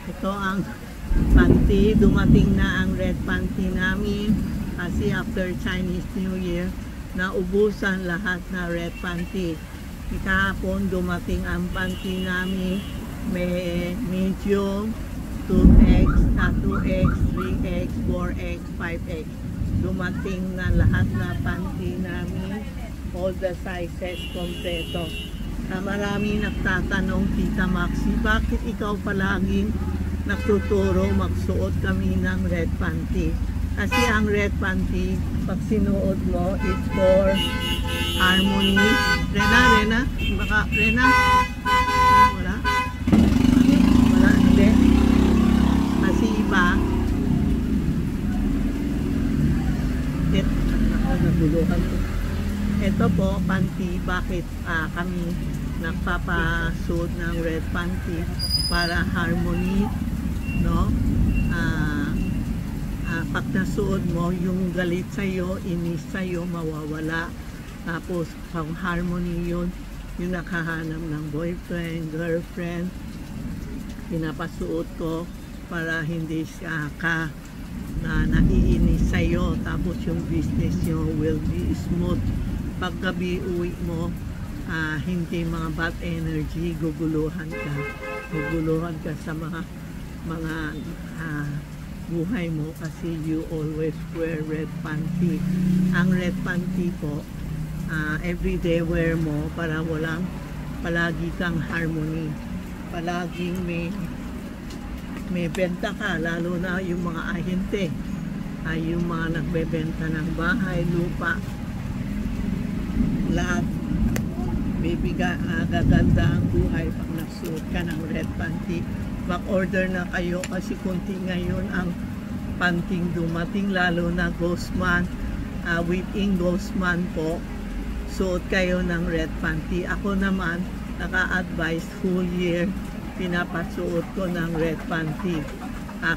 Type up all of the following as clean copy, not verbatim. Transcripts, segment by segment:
Ito ang panty. Dumating na ang red panty namin kasi after Chinese New Year, naubusan lahat na red panty. Kahapon dumating ang panty namin. May medium, 2X, 2X, 3X, 4X, 5X. Dumating na lahat na panty namin. All the sizes kompleto. Marami nagtatanong, Tita Maxi, bakit ikaw palaging nagtuturo magsuot kami ng red panty? Kasi ang red panty, pag sinuot mo, it's for harmony. Rena? Baka, Rena? Wala? Wala, hindi. Kasi iba, naguluhan ko. Ito po, panty, bakit kami nagpapasuot ng red panty para harmony, no? Pag nasuot mo, yung galit sa'yo, inis sa'yo, mawawala. Tapos, pang harmony yun, yung nakahanap ng boyfriend, girlfriend, pinapasuot ko para hindi siya na naiinis sa'yo. Tapos, yung business nyo will be smooth. Pag gabi uwi mo, hindi mga bad energy, guguluhan ka sa mga buhay mo kasi you always wear red panty. Ang red panty po, everyday wear mo para palagi kang harmony, palaging may benta ka, lalo na yung mga ahente, yung mga nagbebenta ng bahay, lupa, lahat gaganda ang buhay pag nagsuot ka ng red panty. Back-order na kayo kasi kunti ngayon ang panting dumating, lalo na Ghostman, within Ghostman po, suot kayo ng red panty. Ako naman, naka-advise full year, pinapasuot ko ng red panty.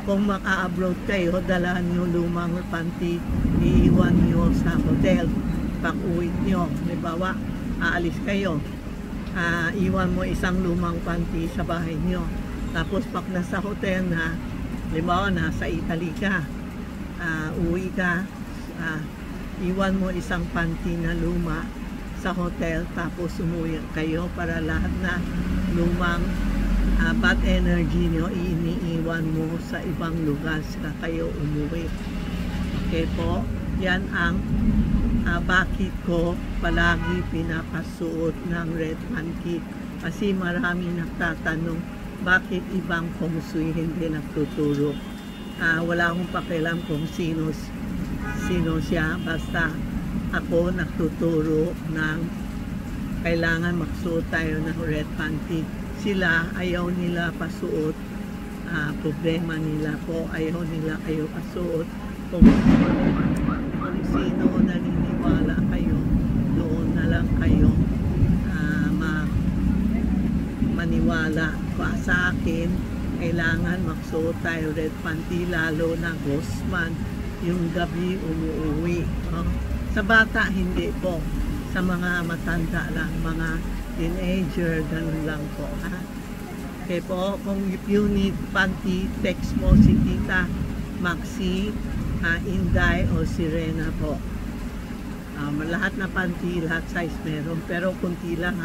Kung maka-abroad kayo, dalahan nyo lumang panty, iiwan nyo sa hotel. Pag-uwi nyo, halimbawa, aalis kayo, iwan mo isang lumang panty sa bahay nyo. Tapos pag nasa hotel na, halimbawa nasa Italy ka, uwi ka, iwan mo isang panty na luma sa hotel, tapos umuwi kayo para lahat na lumang bad energy nyo, iniiwan mo sa ibang lugar saka kayo umuwi. Okay po, yan ang bakit ko palagi pinapasuot ng red panty. Kasi marami nagtatanong, bakit ibang feng shui hindi nagtuturo? Wala akong pakialam kung sino siya, basta ako nagtuturo ng kailangan magsuot tayo ng red panty. Sila ayaw nila pasuot, problema nila po, ayaw nila kayo pasuot. Kung sino naniniwala kayo, doon na lang kayo maniwala. Sa akin, kailangan magsuot tayo red panty, lalo na Ghostman, yung gabi umuwi. Sa bata, hindi po. Sa mga matanda lang, mga teenager, ganun lang po. Okay po, kung you need panty, text mo si Tita Maxi, Inday o si Rena po. Lahat na panty, lahat size meron, pero kunti lang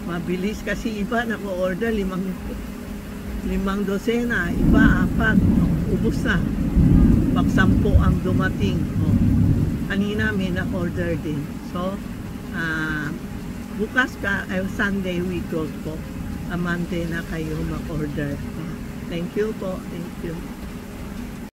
mabilis kasi iba nako-order limang dosena, iba 4, ubos na. Pag 10 ang dumating, kanina may na-order din. So bukas Sunday we close po, Monday na kayo mag-order. Thank you po, thank you.